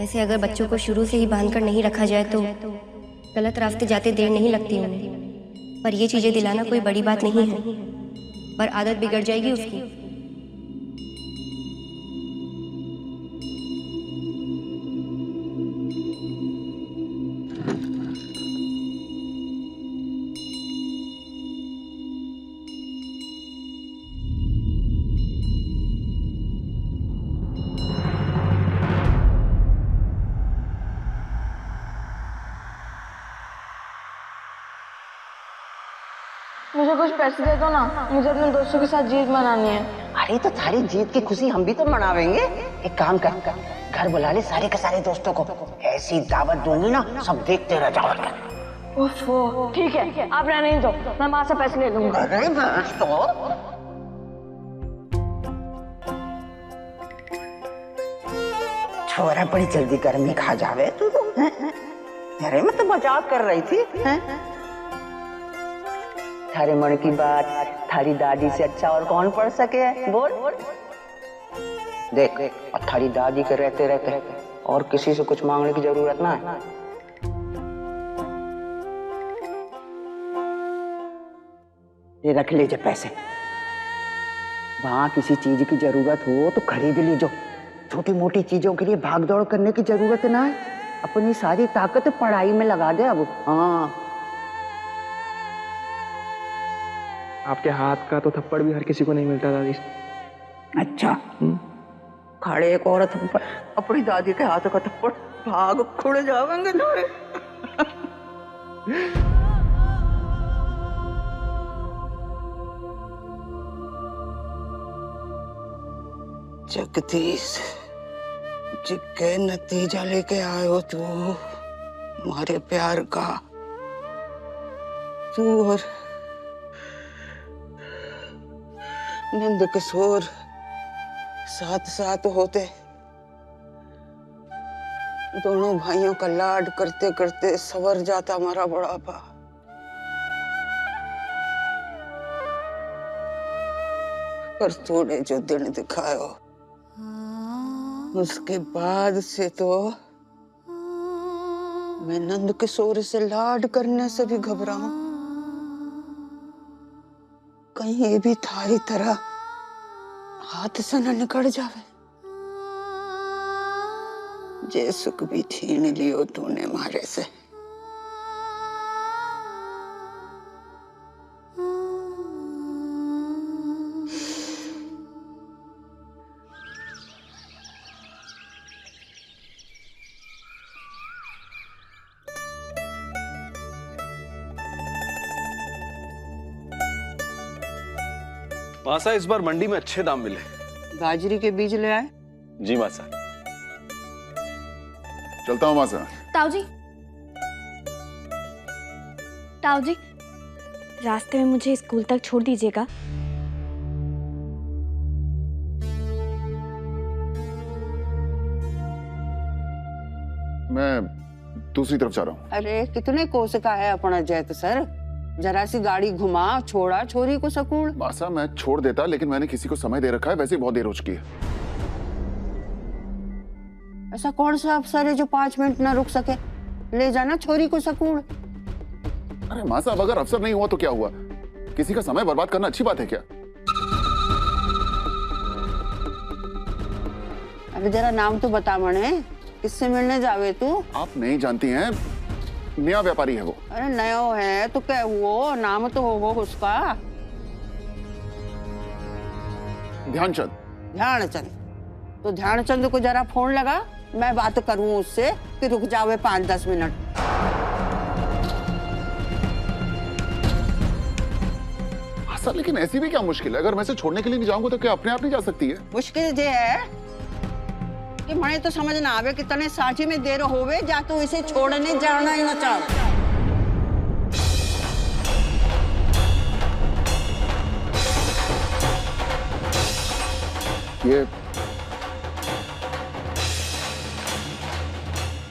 वैसे अगर बच्चों को शुरू से ही बांधकर नहीं रखा जाए तो गलत रास्ते जाते देर नहीं लगती उन्हें। पर ये चीज़ें दिलाना कोई बड़ी बात नहीं है, पर आदत बिगड़ जाएगी उसकी। मुझे कुछ पैसे दे दो ना, मुझे अपने दोस्तों के साथ जीत मनानी है। अरे तो सारी जीत की खुशी हम भी तो मनावेंगे। एक काम कर, घर बुला ले सारे के सारे दोस्तों को, ऐसी दावत दूंगी ना सब देखते रह जाओगे। ओफो, ठीक है, आप रहने ही दो, मैं माँ से पैसे ले लूंगा। अरे बस तो छोरा बड़ी जल्दी गर्मी खा जावे तू तो। अरे मैं तो मजाक कर रही थी। थारे मन की बात थारी दादी से अच्छा और कौन पढ़ सके, बोल। देख अब थारी दादी के रहते रहते और किसी से कुछ मांगने की जरूरत ना है। ये रख लीजिए पैसे, वहां किसी चीज की जरूरत हो तो खरीद लीजिए। छोटी मोटी चीजों के लिए भाग दौड़ करने की जरूरत ना है, अपनी सारी ताकत पढ़ाई में लगा दे अब। हाँ, आपके हाथ का तो थप्पड़ भी हर किसी को नहीं मिलता दादी। अच्छा, खड़े एक औरत अपनी दादी के हाथ का थप्पड़ भाग खुड़ जावेंगे थोड़े। जगदीश जिसके नतीजा लेके आए हो तू हमारे प्यार का, तू और नंद किशोर साथ साथ होते, दोनों भाइयों का लाड करते करते सवर जाता हमारा बुढ़ापा। पर थोड़े जो दिन दिखायो उसके बाद से तो मैं नंद किशोर से लाड करने से भी घबराऊं। कहीं ये भी थारी तरह हाथ से न निकल जावे। जे सुख भी छीन लियो तूने मारे से। मासा इस बार मंडी में अच्छे दाम मिले। बाजरी के बीज ले आए? जी मासा। चलता हूँ मासा। ताऊ जी, रास्ते में मुझे स्कूल तक छोड़ दीजिएगा। मैं दूसरी तरफ जा रहा हूँ। अरे कितने कोस का है अपना जैत सर, जरा सी गाड़ी घुमा छोड़ा छोरी को सकूड़। मासा मैं छोड़ देता, लेकिन मैंने किसी को समय दे रखा है, वैसे ही बहुत देर हो चुकी है। ऐसा कौन सा अफसर है जो 5 मिनट ना रुक सके? ले जाना छोरी को सकूड़। अरे मासा अब अगर अफसर नहीं हुआ तो क्या हुआ? किसी का समय बर्बाद करना अच्छी बात है क्या? अरे जरा नाम तो बता मने, किससे मिलने जावे तू? आप नहीं जानती हैं, नया व्यापारी है वो। अरे नया है तो क्या वो नाम तो होगा उसका। ध्यानचंद। ध्यानचंद? तो ध्यानचंद को जरा फोन लगा, मैं बात करूं उससे कि रुक जावे 5-10 मिनट। सर लेकिन ऐसी भी क्या मुश्किल है? अगर मैं इसे छोड़ने के लिए नहीं जाऊंगा तो क्या अपने आप नहीं जा सकती है? मुश्किल ये है कि मने तो समझ ना आवे कि तने साझी में देर होवे जा तो इसे छोड़ने जाना ही ना चाह। ये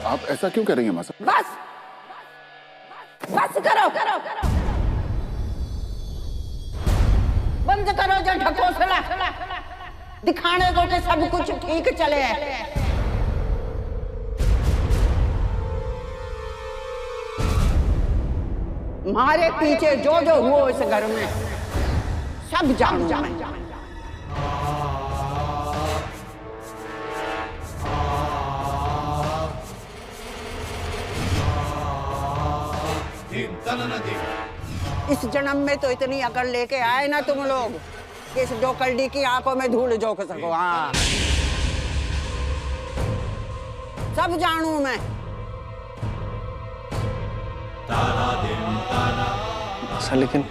आप ऐसा क्यों कर रही हैं मासा? बस बस करो करो करो, बंद करो जो ढकोसला दिखाने को कि सब कुछ ठीक चले। मारे पीछे जो जो हुआ इस घर में सब जानू मैं। इस जन्म में तो इतनी अकल लेके आए ना तुम लोग कि इस डोकल्डी की आंखों में धूल झोंक सको। हाँ सब जानू मैं। मासा लेकिन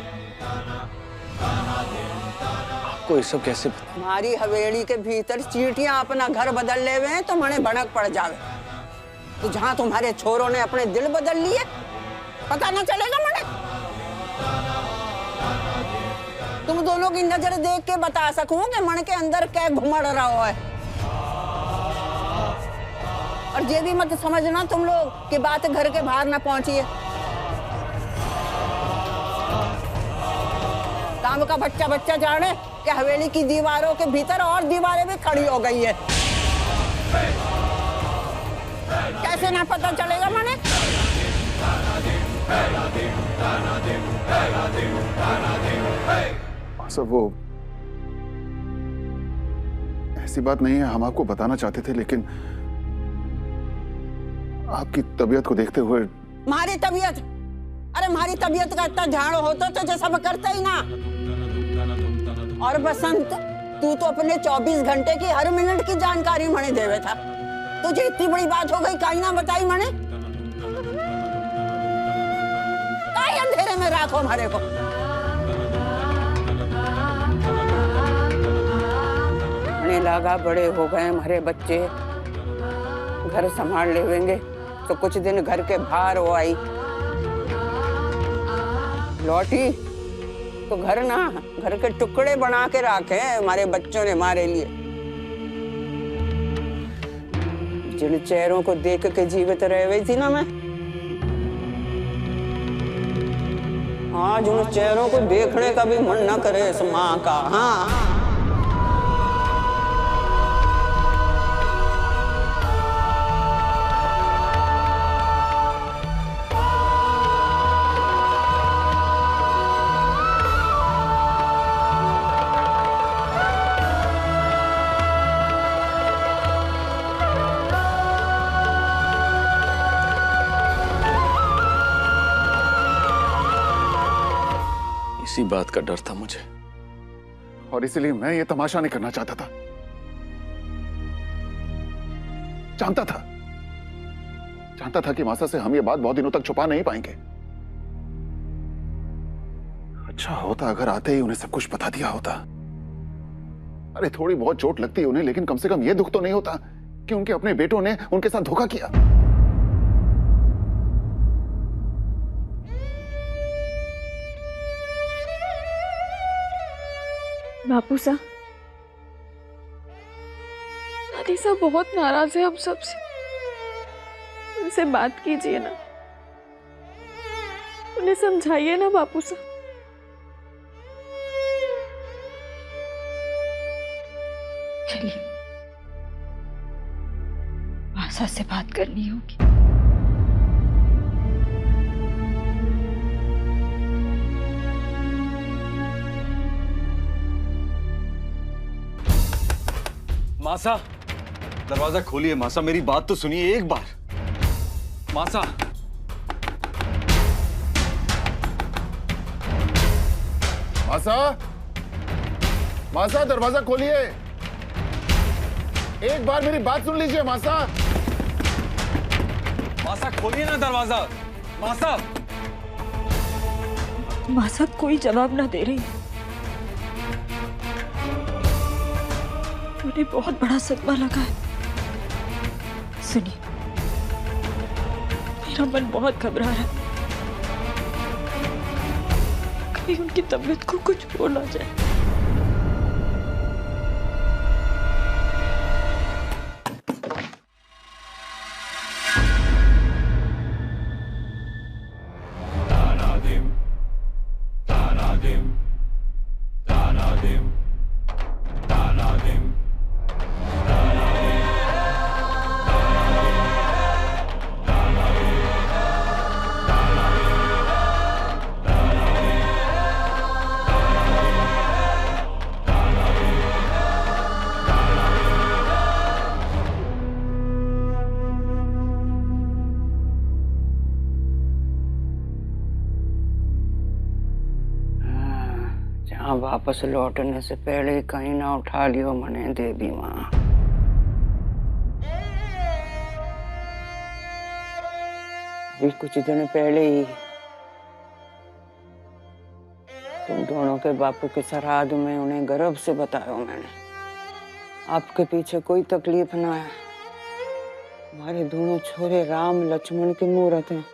आपको ये सब कैसे पता? हमारी हवेली के भीतर चींटियां अपना घर बदल ले हुए तो मने भड़क पड़ जावे। तो जहां तुम्हारे छोरों ने अपने दिल बदल लिए पता ना चलेगा मने। तुम दोनों की नजर देख के बता सकूं कि मन के अंदर क्या घुमड़ रहा है। और ये भी मत समझना तुम लोग कि बात घर के बाहर ना पहुंची है। काम का बच्चा बच्चा जाने कि हवेली की दीवारों के भीतर और दीवारें भी खड़ी हो गई है। कैसे ना पता चलेगा मने? सब वो ऐसी बात नहीं है, हम आपको बताना चाहते थे लेकिन आपकी तबीयत को देखते हुए। हमारी तबीयत? अरे हमारी तबीयत का इतना ध्यान होता तो जो सब करते ही ना। और बसंत तू तो अपने 24 घंटे की हर मिनट की जानकारी मने देवे था। तुझे इतनी बड़ी बात हो गई काई ना बताई मने? काई अंधेरे में राखो हमारे को। मने लगा बड़े हो गए हमारे बच्चे, घर संभाल लेंगे तो कुछ दिन घर के बाहर हो आई। लौटी तो घर ना घर के टुकड़े बना के रखे हमारे बच्चों ने हमारे लिए। जिन चेहरों को देख के जीवित रह गई थी ना मैं, आज उन चेहरों को देखने का भी मन न करे इस माँ का। हाँ इसी बात का डर था मुझे, और इसीलिए मैं ये तमाशा नहीं करना चाहता था। जानता था कि मासा से हम ये बात बहुत दिनों तक छुपा नहीं पाएंगे। अच्छा होता अगर आते ही उन्हें सब कुछ बता दिया होता। अरे थोड़ी बहुत चोट लगती उन्हें, लेकिन कम से कम ये दुख तो नहीं होता कि उनके अपने बेटों ने उनके साथ धोखा किया। बापू साहब, दादी साहब बहुत नाराज है हम सबसे। उनसे बात कीजिए ना, उन्हें समझाइए ना बापू साहब। चलिए, मासा से बात करनी होगी। मासा, दरवाजा खोलिए। मासा, मेरी बात तो सुनिए एक बार। मासा, मासा, मासा दरवाजा खोलिए। एक बार मेरी बात सुन लीजिए मासा। मासा खोलिए ना दरवाजा। मासा। मासा कोई जवाब ना दे रही है। उन्हें बहुत बड़ा सदमा लगा है। सुनिए, मेरा मन बहुत घबरा रहा है। कहीं उनकी तबीयत को कुछ हो ना जाए। यहाँ वापस लौटने से पहले कहीं ना उठा लियो मने देवी माँ। अभी कुछ दिन पहले ही तुम दोनों के बापू के श्राद्ध में उन्हें गर्व से बताया मैंने, आपके पीछे कोई तकलीफ ना है। हमारे दोनों छोरे राम लक्ष्मण की मूर्त हैं,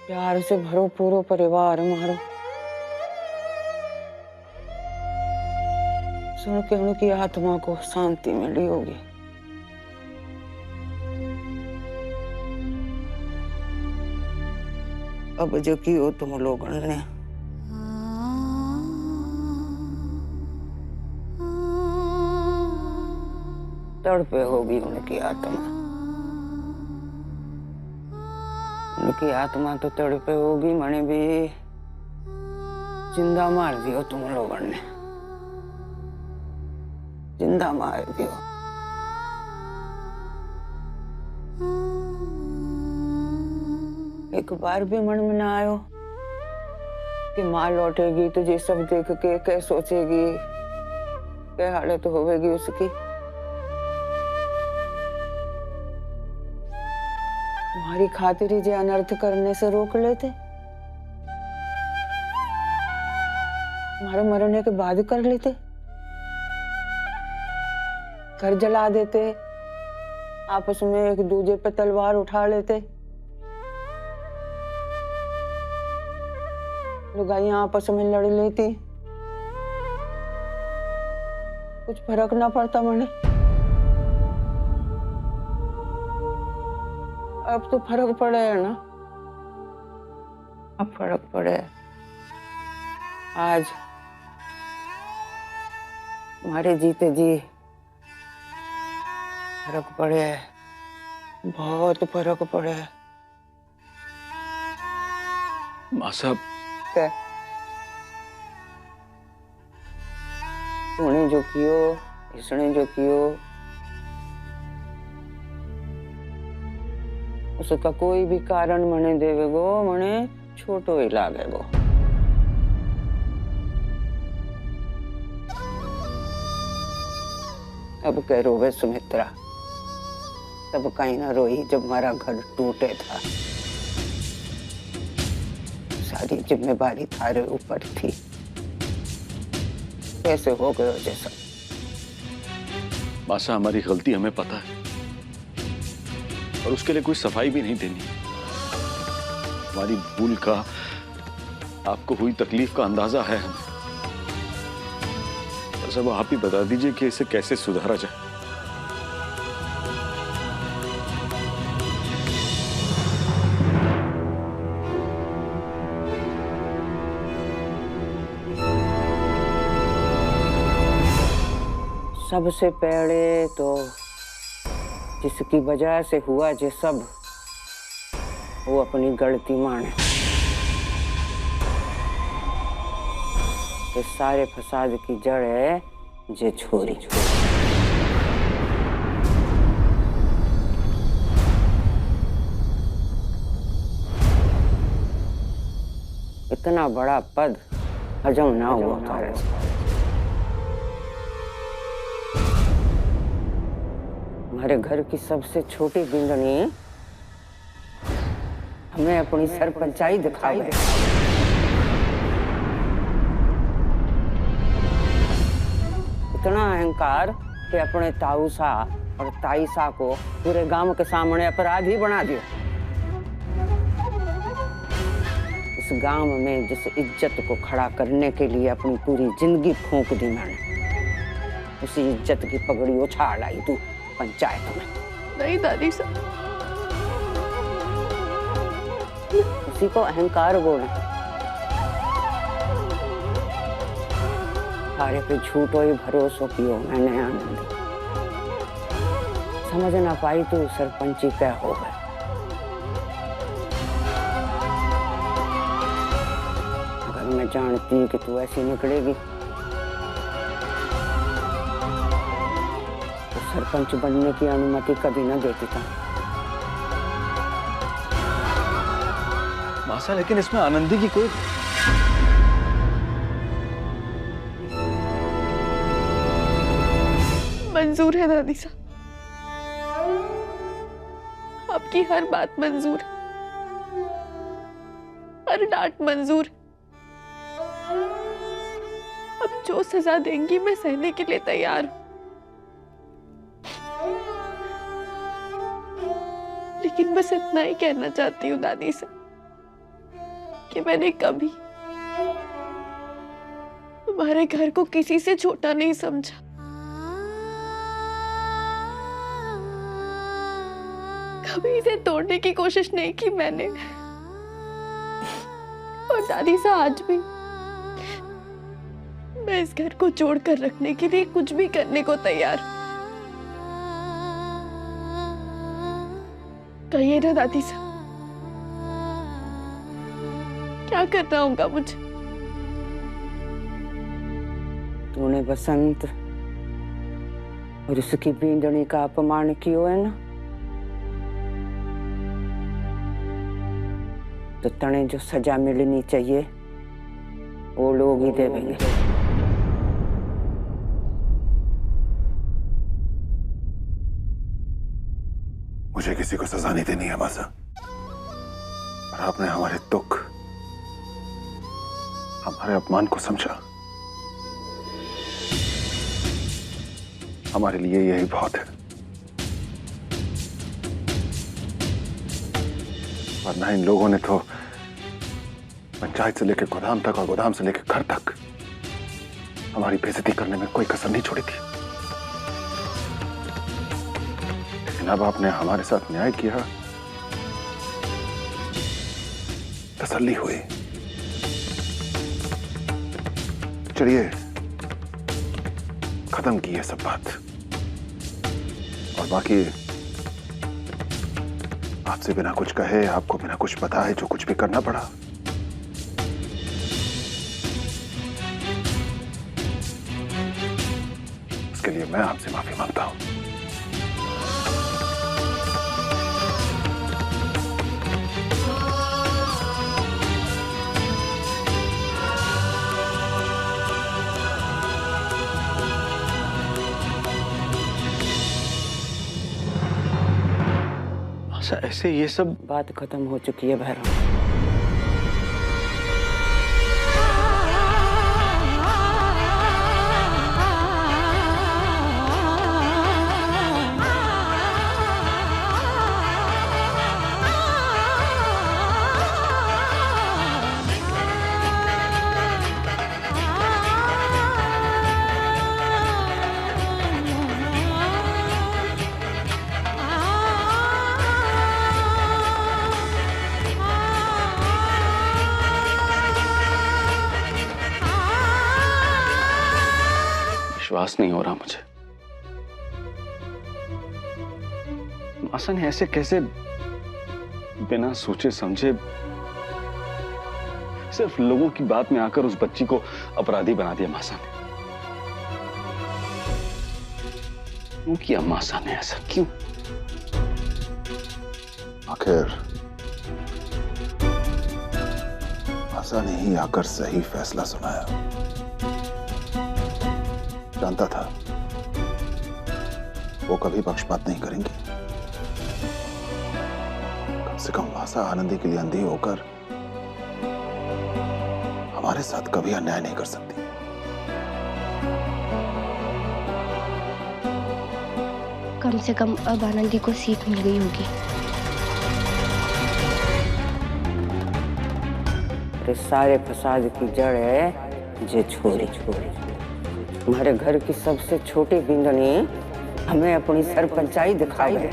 प्यार से भरो पूरो परिवार हमारो। सुन के उनकी आत्मा को शांति मिली होगी। अब जो कियो तुम लोगों ने, तड़पे होगी उनकी आत्मा। उनकी आत्मा तो तड़पे होगी, मने भी जिंदा मार दियो तुम लोगों ने, जिंदा मार दियो। एक बार भी मन में ना आयो कि माँ लौटेगी तो ये सब देख के क्या सोचेगी, क्या हालत होगी उसकी। तुम्हारी खातिर ही जे अनर्थ करने से रोक लेते, तुम्हारे मरने के बाद कर लेते, घर जला देते, आपस में एक दूजे पे तलवार उठा लेते, लुगाइयां आपस में लड़ लेती, कुछ फर्क ना पड़ता मने। अब तो फर्क पड़े है ना, अब फर्क पड़े। आज हमारे जीते जी फर्क पड़े, बहुत फर्क पड़े। माँ साहब, क्या तूने जो कियो, इसने जो कियो, उसका कोई भी कारण मने देवेगो, मने छोटो ही लागेगो। अब कह रोवे सुमित्रा, तब कहीं ना रोई जब हमारा घर टूटे था। सारी जिम्मेदारी थारे ऊपर थी, कैसे हो गयो जैसा। माँ साहब, हमारी गलती हमें पता है और उसके लिए कोई सफाई भी नहीं देनी। हमारी भूल का, आपको हुई तकलीफ का अंदाजा है हमें। बस अब आप ही बता दीजिए कि इसे कैसे सुधारा जाए। सबसे पहले तो जिसकी वजह से हुआ ये सब, वो अपनी गलती माने। ये सारे फसाद की जड़ है ये छोरी। इतना बड़ा पद हजम ना हुआ तारे। हमारे घर की सबसे छोटी बिंदनी हमें अपनी सरपंचाई दिखावे। इतना अहंकार कि अपने ताऊसा और ताईसा को पूरे गांव के सामने अपराधी बना दिया। इस गांव में जिस इज्जत को खड़ा करने के लिए अपनी पूरी जिंदगी फूंक दी मैंने, उसी इज्जत की पगड़ी उछाल आई तू पंचायत में। नहीं दादी साहब, उसी को अहंकार बोले। सारे पे झूठो ही भरोसा कियो मैंने आनंद। समझ ना पाई तू सरपंची क्या हो गए। अगर मैं जानती कि तू ऐसी निकलेगी तो सरपंच बनने की अनुमति कभी ना देती था। मासा, लेकिन इसमें आनंदी की कोई मंजूर है दादी साहब, आपकी हर बात मंजूर है, हर डांट मंजूर है। अब जो सजा देंगी मैं सहने के लिए तैयार हूं, लेकिन बस इतना ही कहना चाहती हूँ दादी से कि मैंने कभी तुम्हारे घर को किसी से छोटा नहीं समझा। कभी इसे तोड़ने की कोशिश नहीं की मैंने। और दादी सा आज भी मैं इस घर को जोड़ कर रखने के लिए कुछ भी करने को तैयार हूं। कहिए ना दादी सा, क्या करना होगा मुझे? तूने बसंत और उसकी बींदनी का अपमान किया है ना, तो तने जो सजा मिलनी चाहिए वो लोग ही देंगे। मुझे किसी को सजा नहीं देनी है मासा, और आपने हमारे दुख, हमारे अपमान को समझा। हमारे लिए यही बहुत है, वरना इन लोगों ने तो पंचायत से लेकर गोदाम तक और गोदाम से लेकर घर तक हमारी बेइज्जती करने में कोई कसर नहीं छोड़ी थी। लेकिन अब आपने हमारे साथ न्याय किया, तसल्ली हुई। चलिए खत्म की है सब बात, और बाकी आपसे बिना कुछ कहे, आपको बिना कुछ बताए जो कुछ भी करना पड़ा, उसके लिए मैं आपसे माफी मांगता हूं। ऐसे ये सब बात खत्म हो चुकी है भैरव। विश्वास नहीं हो रहा मुझे। मासा ने ऐसे कैसे बिना सोचे समझे सिर्फ लोगों की बात में आकर उस बच्ची को अपराधी बना दिया। मासा ने क्यों किया? मासा ने ऐसा क्यों? आखिर मासा ने ही आकर सही फैसला सुनाया। जानता था वो कभी पक्षपात नहीं करेंगी। कम से कम मासा आनंदी के लिए अंधी होकर हमारे साथ कभी अन्याय नहीं कर सकती। कम से कम अब आनंदी को सीख मिल गई होगी। अरे सारे फसाद की जड़ है जे छोरी। हमारे घर की सबसे छोटी बिंदनी हमें अपनी सरपंचाई दिखाई दे।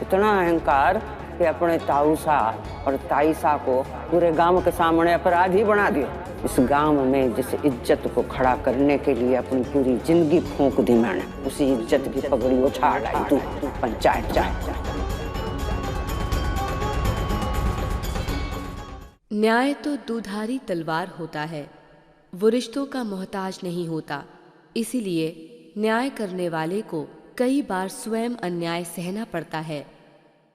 इतना अहंकार कि अपने ताऊसा और ताईसा को पूरे गांव के सामने अपराधी बना दिया। इस गांव में जिस इज्जत को खड़ा करने के लिए अपनी पूरी जिंदगी फूंक दी मैंने, उसी इज्जत की पगड़ी उछाल लाई तू पंचायत जा। न्याय तो दुधारी तलवार होता है, वो रिश्तों का मोहताज नहीं होता। इसीलिए न्याय करने वाले को कई बार स्वयं अन्याय सहना पड़ता है।